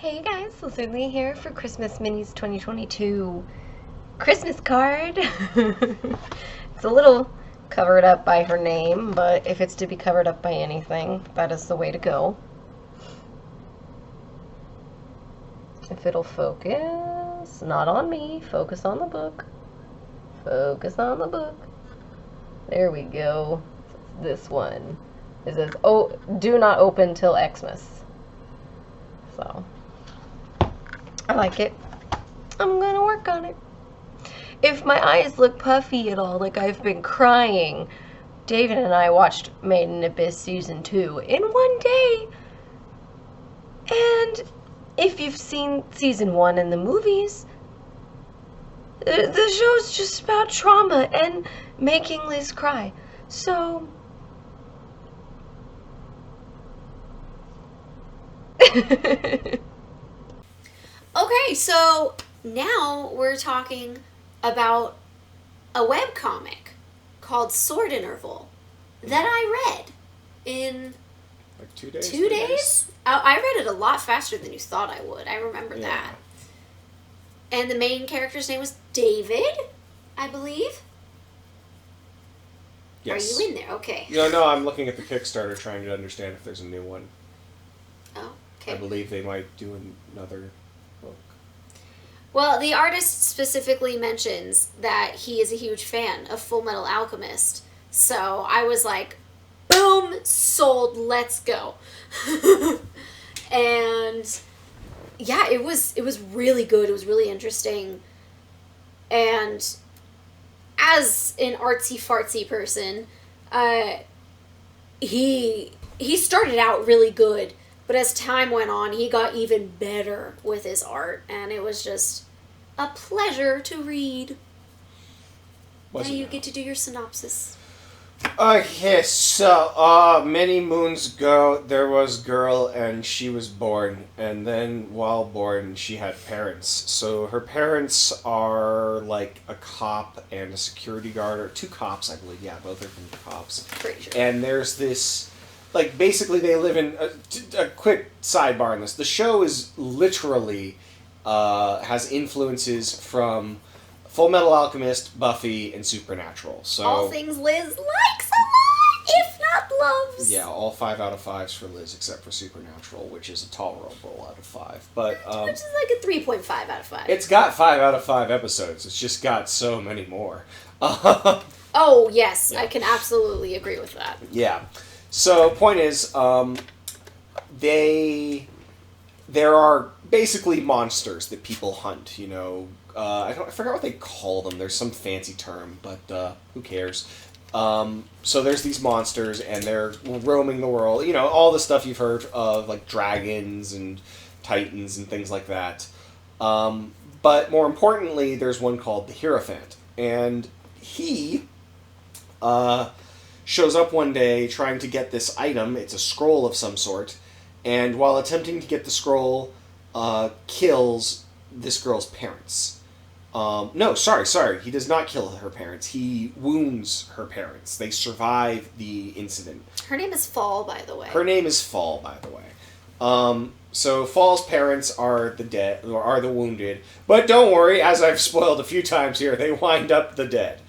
Hey guys, Lizardlea here for Christmas Minis 2022 Christmas card. It's a little covered up by her name, but if it's to be covered up by anything, that is the way to go. If it'll focus, not on me, focus on the book. Focus on the book. There we go. This one. It says, oh, do not open till Xmas. So, I like it. I'm gonna work on it. If my eyes look puffy at all, like I've been crying, David and I watched Made in Abyss Season 2 in one day. And if you've seen Season 1 in the movies, the show's just about trauma and making Liz cry. So... Okay, so now we're talking about a webcomic called Sword Interval that I read in like 2 days. 2 days? I read it a lot faster than you thought I would. I remember that. And the main character's name was David, I believe. Yes. Are you in there? Okay. No, I'm looking at the Kickstarter trying to understand if there's a new one. Oh, okay. I believe they might do another book. Well, the artist specifically mentions that he is a huge fan of Full Metal Alchemist. So I was like, boom, sold, let's go. And yeah, it was really good. It was really interesting. And as an artsy-fartsy person, he started out really good. But as time went on, he got even better with his art, and it was just a pleasure to read. Now you get to do your synopsis. Yes, so, many moons ago, there was a girl, and she was born, and then, while born, she had parents. So her parents are, like, a cop and a security guard, or two cops, I believe, yeah, both are from cops. Pretty sure. And there's this... Like, basically, they live in... A quick sidebar on this. The show is literally... has influences from Full Metal Alchemist, Buffy, and Supernatural. So all things Liz likes a lot, if not loves. Yeah, all 5 out of 5s for Liz, except for Supernatural, which is a tolerable out of 5. But which is like a 3.5 out of 5. It's got 5 out of 5 episodes. It's just got so many more. Oh, yes. Yeah. I can absolutely agree with that. Yeah. So, point is, there are basically monsters that people hunt, you know. I forgot what they call them. There's some fancy term, but who cares? So there's these monsters, and they're roaming the world. You know, all the stuff you've heard of, like dragons and titans and things like that. But more importantly, there's one called the Hierophant. And he... shows up one day trying to get this item. It's a scroll of some sort. And while attempting to get the scroll, kills this girl's parents. No, sorry. He does not kill her parents. He wounds her parents. They survive the incident. Her name is Fall, by the way. Her name is Fall, by the way. So Fall's parents are the dead, or are the wounded. But don't worry, as I've spoiled a few times here, they wind up the dead.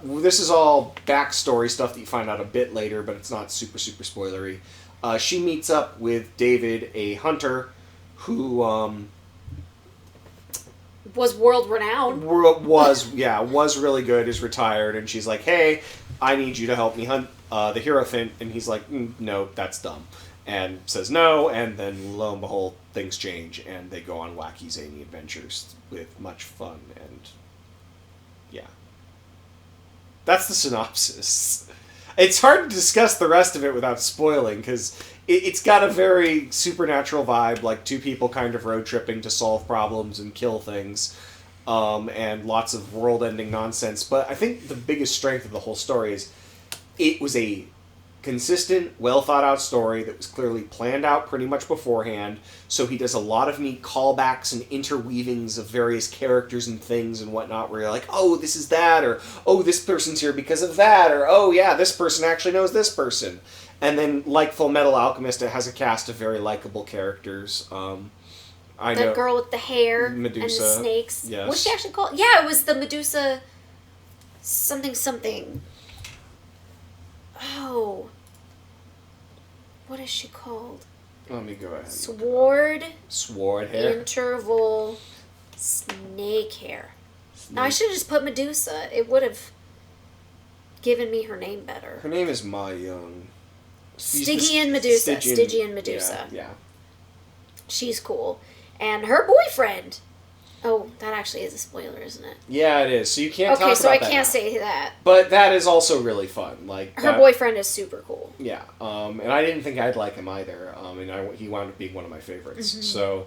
This is all backstory stuff that you find out a bit later, but it's not super spoilery. She meets up with David, a hunter, who, was world-renowned. Was really good, is retired, and she's like, hey, I need you to help me hunt, the Hierophant, and he's like, no, that's dumb, and says no, and then lo and behold, things change, and they go on wacky, zany adventures with much fun, and yeah. That's the synopsis. It's hard to discuss the rest of it without spoiling, because it's got a very supernatural vibe, like two people kind of road tripping to solve problems and kill things, and lots of world-ending nonsense. But I think the biggest strength of the whole story is it was a consistent, well-thought-out story that was clearly planned out pretty much beforehand, so he does a lot of neat callbacks and interweavings of various characters and things and whatnot, where you're like, oh, this is that, or oh, this person's here because of that, or oh, yeah, this person actually knows this person. And then, like Full Metal Alchemist, it has a cast of very likable characters. I know The girl with the hair Medusa, and the snakes. yes. What's she actually called? Yeah, it was the Medusa something. Oh. What is she called? Let me go ahead. Sword hair. interval snake hair. Now I should have just put Medusa. It would have given me her name better. Her name is Ma Young. Stygian Medusa. Stygian Medusa. Yeah. She's cool. And her boyfriend. Oh, that actually is a spoiler, isn't it? Yeah, it is. So you can't talk about that. Okay, so I can't say that. But that is also really fun. Like her boyfriend is super cool. Yeah. And I didn't think I'd like him either. And he wound up being one of my favorites. Mm-hmm. So.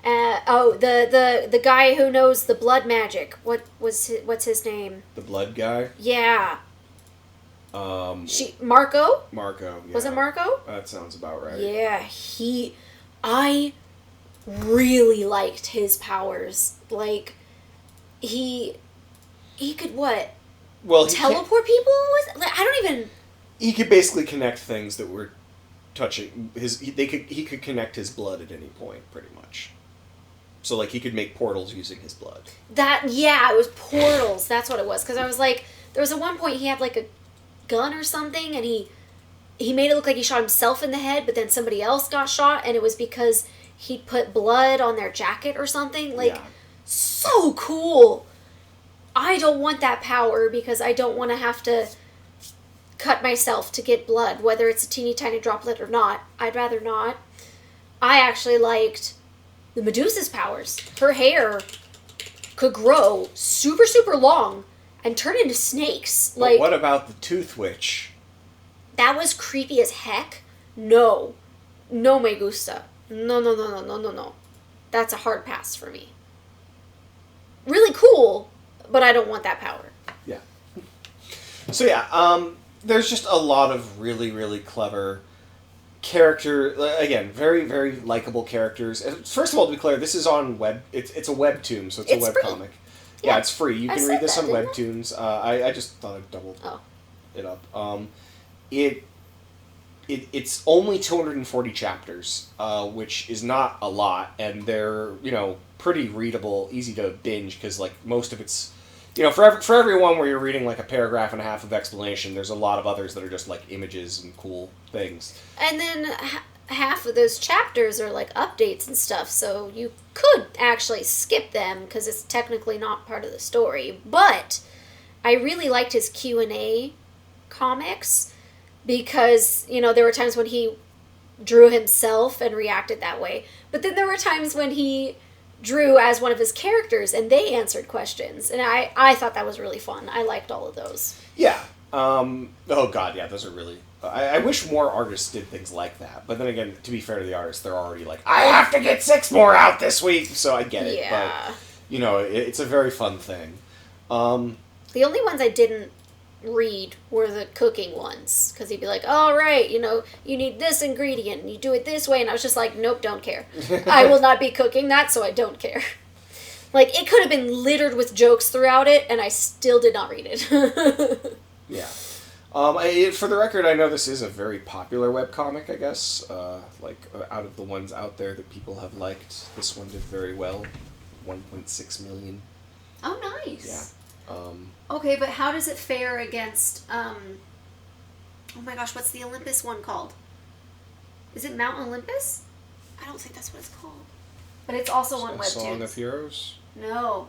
The guy who knows the blood magic. What's his name? The blood guy? Yeah. Marco? Yeah. Was it Marco? That sounds about right. Yeah, I really liked his powers. Like, he could what? Well, teleport people? I don't even. He could basically connect things that were touching his. He could connect his blood at any point, pretty much. So like he could make portals using his blood. It was portals. That's what it was. Because I was like, there was at one point he had like a gun or something, and he made it look like he shot himself in the head, but then somebody else got shot, and it was because he put blood on their jacket or something. Like, so cool. I don't want that power because I don't want to have to cut myself to get blood, whether it's a teeny tiny droplet or not. I'd rather not. I actually liked the Medusa's powers. Her hair could grow super, super long and turn into snakes. But like, what about the Tooth Witch? That was creepy as heck. No me gusta. No. That's a hard pass for me. Really cool, but I don't want that power. Yeah. So yeah, there's just a lot of really, really clever again, very, very likable characters. First of all, to be clear, this is on web. It's a webtoon, so it's a webcomic. Yeah, it's free. You can read this on Webtoons. I just thought I'd double it up. It's only 240 chapters, which is not a lot, and they're, pretty readable, easy to binge, because, like, most of it's, for every one where you're reading, like, a paragraph and a half of explanation, there's a lot of others that are just, like, images and cool things. And then half of those chapters are, like, updates and stuff, so you could actually skip them, because it's technically not part of the story. But I really liked his Q&A comics, because, there were times when he drew himself and reacted that way. But then there were times when he drew as one of his characters and they answered questions. And I thought that was really fun. I liked all of those. Yeah. Oh, God, yeah, those are really... I wish more artists did things like that. But then again, to be fair to the artists, they're already like, I have to get 6 more out this week! So I get it. Yeah. But, it's a very fun thing. The only ones I didn't read were the cooking ones, because he'd be like, all right, you need this ingredient and you do it this way, and I was just like, nope, don't care. I will not be cooking that, so I don't care. Like, it could have been littered with jokes throughout it, and I still did not read it. Yeah. For the record, I know this is a very popular webcomic, I guess. Out of the ones out there that people have liked, this one did very well. 1.6 million. Oh, nice. Yeah. Okay, but how does it fare against, oh my gosh, what's the Olympus one called? Is it Mount Olympus? I don't think that's what it's called. But it's also on Webtoons. Song of Heroes? No,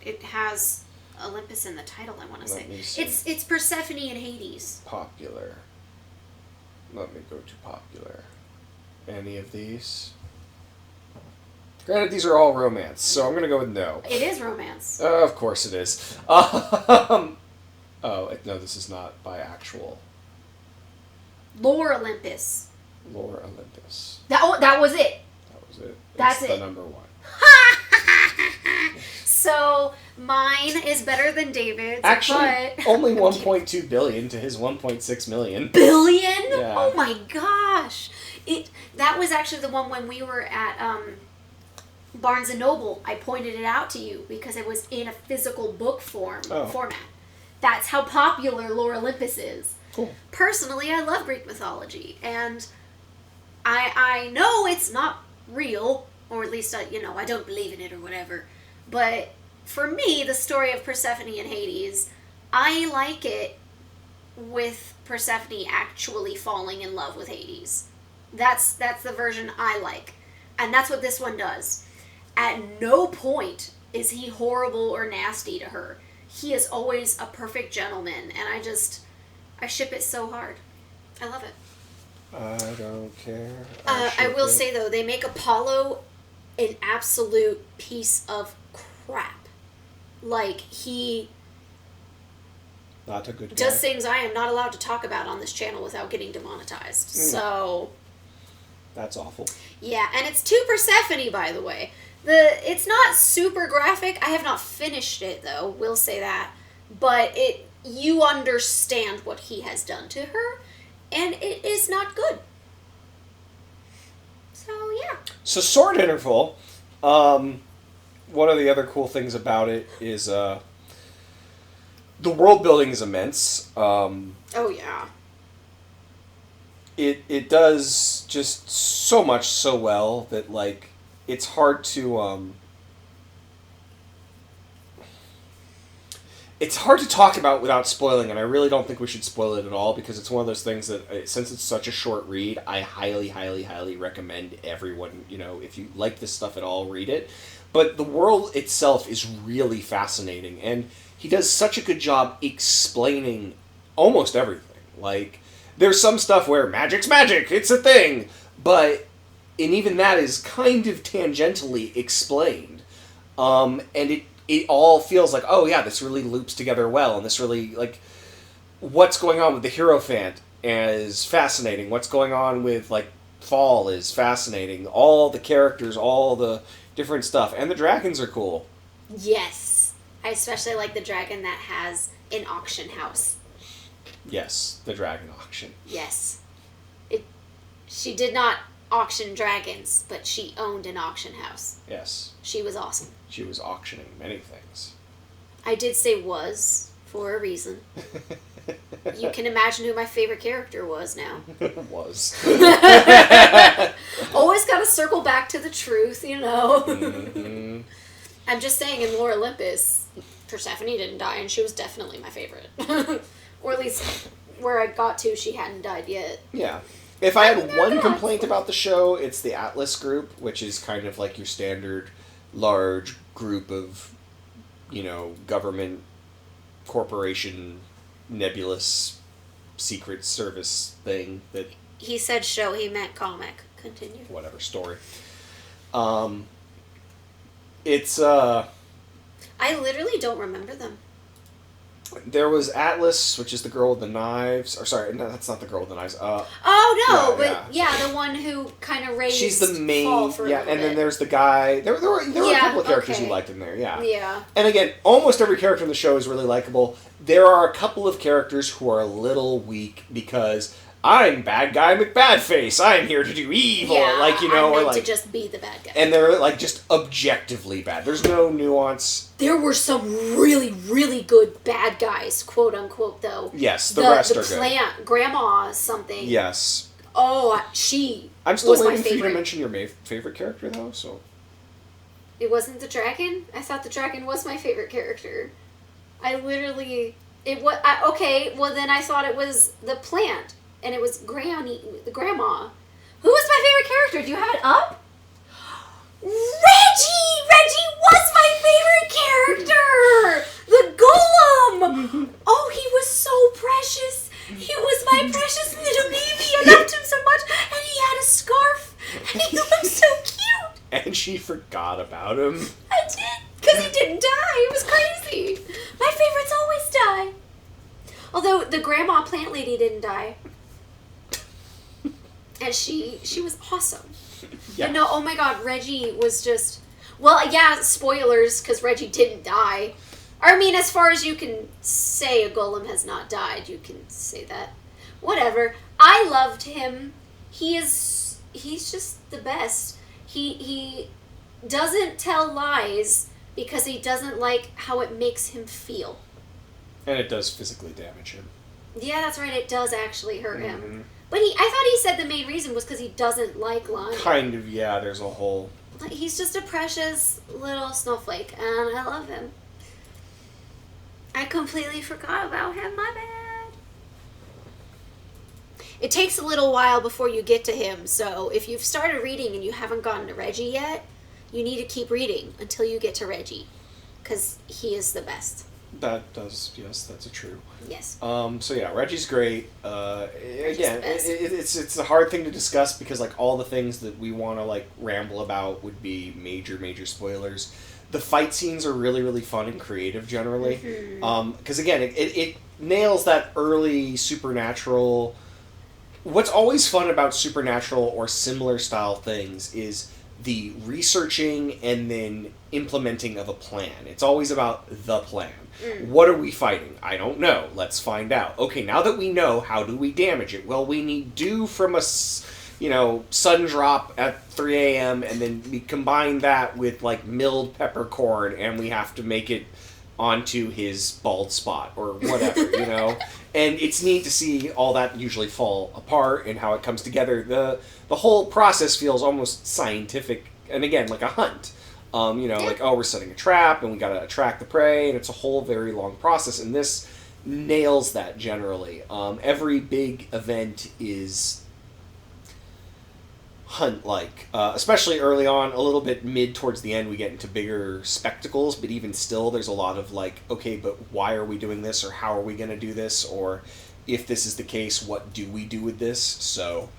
it has Olympus in the title, I want to say. It's Persephone and Hades. Popular. Let me go to popular. Any of these? Granted, these are all romance, so I'm going to go with no. It is romance. Of course it is. No, this is not by actual. Lore Olympus. Lore Olympus. That was it. That was it. That's it's it. The number 1. So mine is better than David's. Actually, but only 1.2 billion to his 1.6 million. billion? Yeah. Oh my gosh! That was actually the one when we were at Barnes and Noble. I pointed it out to you because it was in a physical book format. That's how popular Lore Olympus is. Cool. Personally, I love Greek mythology, and I know it's not real, or at least I don't believe in it or whatever. But for me, the story of Persephone and Hades, I like it with Persephone actually falling in love with Hades. That's the version I like. And that's what this one does. At no point is he horrible or nasty to her. He is always a perfect gentleman, and I ship it so hard. I love it. I don't care. I will say, though, they make Apollo an absolute piece of crap. Like, he not a good guy. does things I am not allowed to talk about on this channel without getting demonetized. So that's awful. Yeah, and it's to Persephone, by the way. It's not super graphic. I have not finished it, though. We'll say that. But you understand what he has done to her, and it is not good. So, yeah. So, Sword Interval, one of the other cool things about it is the world building is immense. Oh, yeah. It does just so much so well that, like, it's hard to talk about without spoiling, and I really don't think we should spoil it at all, because it's one of those things that, since it's such a short read, I highly, highly, highly recommend everyone, if you like this stuff at all, read it. But the world itself is really fascinating, and he does such a good job explaining almost everything. Like, there's some stuff where magic's magic, it's a thing, and even that is kind of tangentially explained. And it all feels like, oh yeah, this really loops together well, and this really, like, what's going on with the Hierophant is fascinating. What's going on with, like, Fall is fascinating. All the characters, all the different stuff. And the dragons are cool. Yes. I especially like the dragon that has an auction house. Yes, the dragon auction. Yes. She did not auction dragons, but she owned an auction house. Yes. She was awesome. She was auctioning many things. I did say was for a reason. You can imagine who my favorite character was now. Was. Always got to circle back to the truth, Mm-hmm. I'm just saying, in Lore Olympus, Persephone didn't die, and she was definitely my favorite. Or at least where I got to, she hadn't died yet. Yeah. If I had one complaint about the show, it's the Atlas group, which is kind of like your standard large group of, government, corporation, nebulous, secret service thing that... He said show, he meant comic. Continue. Whatever, story. It's, I literally don't remember them. There was Atlas, which is the girl with the knives. Or sorry, no, that's not the girl with the knives. The one who kind of raised. She's the main. Fall for a little and bit. then there's the guy. There were a couple of characters you liked in there. Yeah. Yeah. And again, almost every character in the show is really likable. There are a couple of characters who are a little weak because I'm bad guy McBadface. I'm here to do evil. Yeah, or to just be the bad guy. And they're just objectively bad. There's no nuance. There were some really, really good bad guys, quote unquote, though. Yes, the rest are good. The plant, Grandma something. Yes. Oh, she. I'm still was waiting my for you favorite. to mention your favorite character, though. So. It wasn't the dragon? I thought the dragon was my favorite character. I literally. Okay, well then I thought it was the plant. And it was the grandma. Who was my favorite character? Do you have it up? Reggie! Reggie was my favorite character! The golem! Oh, he was so precious. He was my precious little baby. I loved him so much. And he had a scarf. And he looked so cute. And she forgot about him. I did. Because he didn't die. It was crazy. My favorites always die. Although the grandma plant lady didn't die. And she was awesome. Yeah. But no, oh my god, Reggie was just... Well, yeah, spoilers, because Reggie didn't die. I mean, as far as you can say a golem has not died, you can say that. Whatever. I loved him. He's just the best. He doesn't tell lies because he doesn't like how it makes him feel. And it does physically damage him. Yeah, that's right. It does actually hurt Mm-hmm. him. But I thought he said the main reason was because he doesn't like lying. Kind of, yeah. There's a whole... He's just a precious little snowflake, and I love him. I completely forgot about him. My bad. It takes a little while before you get to him, so if you've started reading and you haven't gotten to Reggie yet, you need to keep reading until you get to Reggie, because he is the best. That does, yes, that's a true. Yes. So yeah, Reggie's great. Again, the best. it's a hard thing to discuss because like all the things that we want to like ramble about would be major spoilers. The fight scenes are really fun and creative generally. Because again, it nails that early supernatural. What's always fun about supernatural or similar style things is the researching and then implementing of a plan. It's always about the plan. What are we fighting? I don't know. Let's find out. Okay, now that we know, how do we damage it? Well, we need dew from a, sun drop at 3 a.m. and then we combine that with like milled peppercorn and we have to make it onto his bald spot or whatever, And it's neat to see all that usually fall apart and how it comes together. The whole process feels almost scientific and again, like a hunt. Like, we're setting a trap and we gotta attract the prey, and it's a whole very long process, and this nails that generally. Every big event is hunt-like, especially early on. A little bit mid towards the end, we get into bigger spectacles, but even still, there's a lot of like, okay, but why are we doing this, or how are we gonna do this, or if this is the case, what do we do with this? So...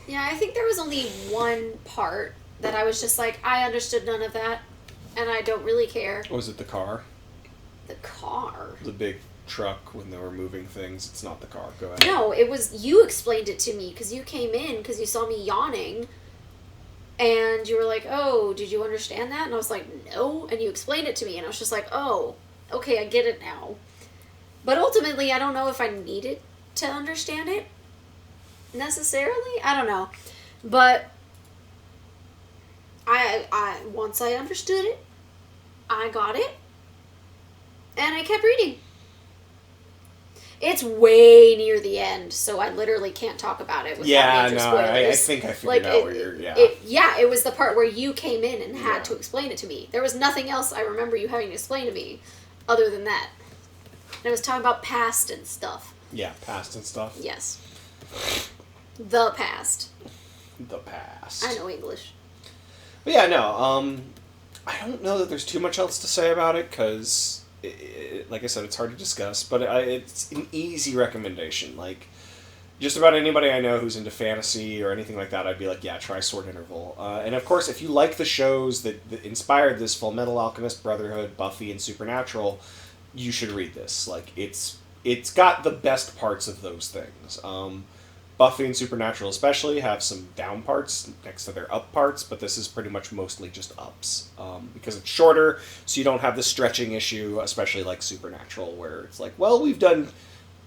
Yeah, I think there was only one part that I was just like, I understood none of that, and I don't really care. Was it the car? The car? The big truck when they were moving things. It's not the car. Go ahead. No, it was, you explained it to me, because you came in, because you saw me yawning, and you were like, oh, did you understand that? And I was like, no, and you explained it to me, and I was just like, oh, okay, I get it now. But ultimately, I don't know if I needed to understand it, necessarily. I don't know. But I once I understood it, I got it, and I kept reading. It's way near the end, so I literally can't talk about it without major spoilers. I think I figured out where you're... Yeah. It was the part where you came in and had to explain it to me. There was nothing else I remember you having to explain to me other than that. And I was talking about past and stuff. Yeah, past and stuff. Yes. The past. The past. I know English. But yeah, no, I don't know that there's too much else to say about it, because, like I said, it's hard to discuss, but it's an easy recommendation. Like, just about anybody I know who's into fantasy or anything like that, I'd be like, yeah, try Sword Interval. And of course, if you like the shows that inspired this, Full Metal Alchemist, Brotherhood, Buffy, and Supernatural, you should read this. Like, it's got the best parts of those things. Buffy and Supernatural especially have some down parts next to their up parts, but this is pretty much mostly just ups. Because it's shorter, so you don't have the stretching issue, especially like Supernatural, where it's like, well, we've done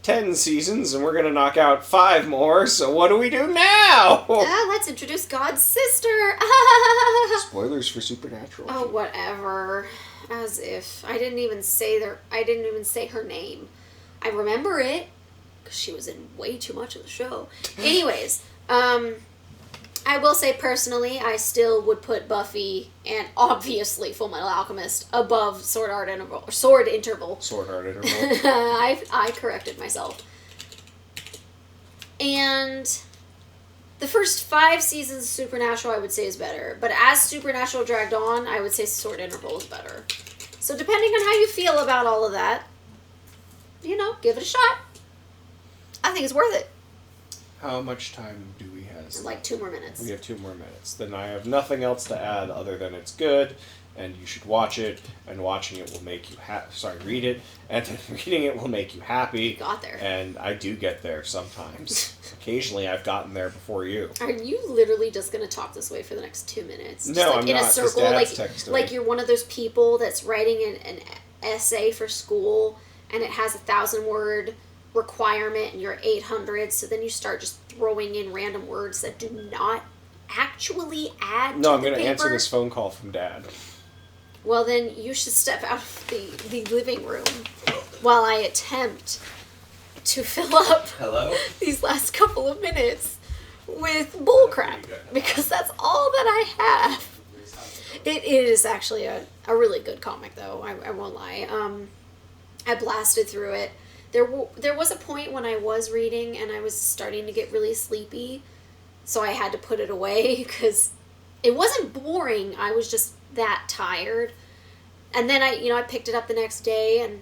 10 seasons and we're going to knock out 5 more, so what do we do now? Let's introduce God's sister. Spoilers for Supernatural. Oh, whatever. As if. I didn't even say her name. I remember it, because she was in way too much of the show. Anyways, I will say personally, I still would put Buffy and obviously Full Metal Alchemist above Sword Art Interval. I corrected myself. And the first 5 seasons of Supernatural I would say is better, but as Supernatural dragged on, I would say Sword Interval is better. So depending on how you feel about all of that, give it a shot. I think it's worth it. How much time do we have? minutes. Like 2 more minutes. We have 2 more minutes. Then I have nothing else to add other than it's good, and you should watch it, and watching it will make you read it, and then reading it will make you happy. Got there. And I do get there sometimes. Occasionally I've gotten there before you. Are you literally just going to talk this way for the next 2 minutes? Just No, like I'm in not. a circle, Dad's texting like me. you're one of those people that's writing an essay for school, and it has a 1,000-word requirement, and you're 800, so then you start just throwing in random words that do not actually add to No, I'm the going to paper. answer this phone call from Dad. Well, then you should step out of the living room while I attempt to fill up Hello? these last couple of minutes with bullcrap, because that's all that I have. It is actually a really good comic, though. I won't lie. I blasted through it. There was a point when I was reading and I was starting to get really sleepy, so I had to put it away because it wasn't boring. I was just that tired. And then I picked it up the next day and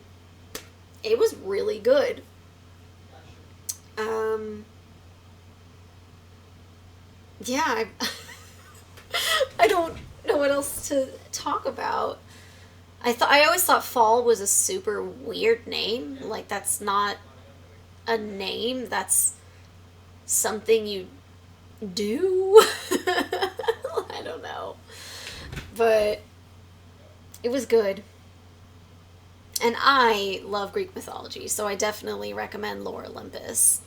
it was really good. Yeah, I don't know what else to talk about. I always thought fall was a super weird name. Like, that's not a name. That's something you do. I don't know. But it was good. And I love Greek mythology, so I definitely recommend Lore Olympus.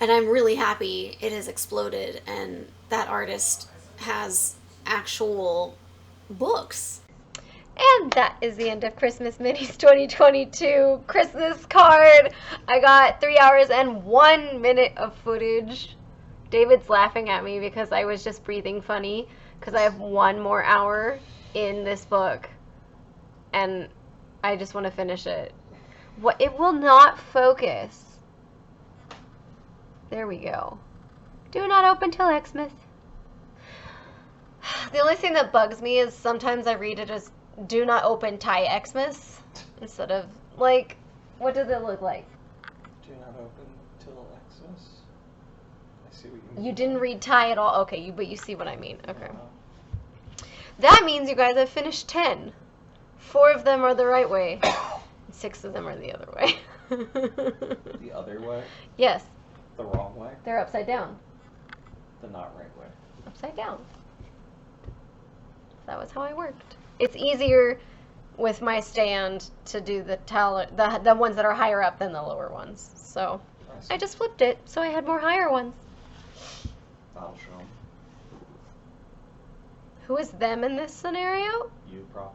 And I'm really happy it has exploded and that artist has actual books. And that is the end of Christmas Minis 2022 Christmas card. I got 3 hours and 1 minute of footage. David's laughing at me because I was just breathing funny because I have 1 more hour in this book. And I just want to finish it. What? It will not focus. There we go. Do not open till Xmas. The only thing that bugs me is sometimes I read it as do not open tie Xmas instead of, like, what does it look like? Do not open till Xmas. I see what you mean. You didn't read tie at all? Okay, but you see what I mean. Okay. That means you guys have finished 10. 4 of them are the right way. 6 of them are the other way. The other way? Yes, The wrong way? they're upside down. The not right way. Upside down. That was how I worked. It's easier with my stand to do the ones that are higher up than the lower ones. So I just flipped it so I had more higher ones. That'll show 'em. Who is them in this scenario? You probably.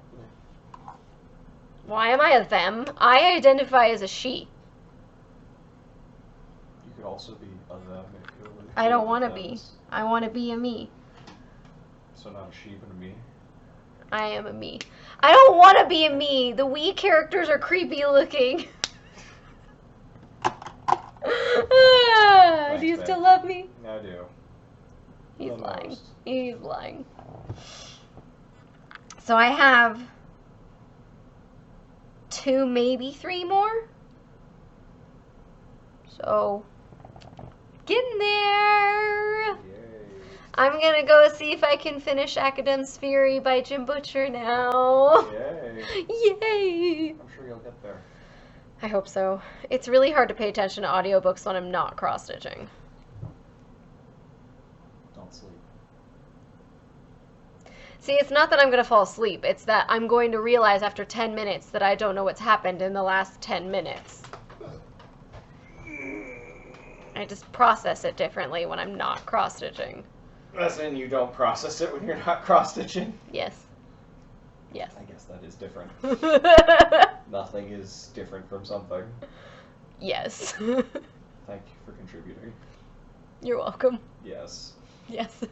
Why am I a them? I identify as a she. You could also be a them if you're with I don't want to thems. be. I want to be a me. So not a she, but a me. I am a me. I don't want to be a me. The we characters are creepy looking. Do you babe. still love me? I do. He's The lying. most. He's lying. So I have 2, maybe 3 more. So, getting there. Yay. I'm gonna go see if I can finish Academ's Fury by Jim Butcher now. Yay. Yay! I'm sure you'll get there. I hope so. It's really hard to pay attention to audiobooks when I'm not cross-stitching. Don't sleep. See, it's not that I'm gonna fall asleep, it's that I'm going to realize after 10 minutes that I don't know what's happened in the last 10 minutes. I just process it differently when I'm not cross-stitching. As in, you don't process it when you're not cross-stitching? Yes. Yes. I guess that is different. Nothing is different from something. Yes. Thank you for contributing. You're welcome. Yes. Yes.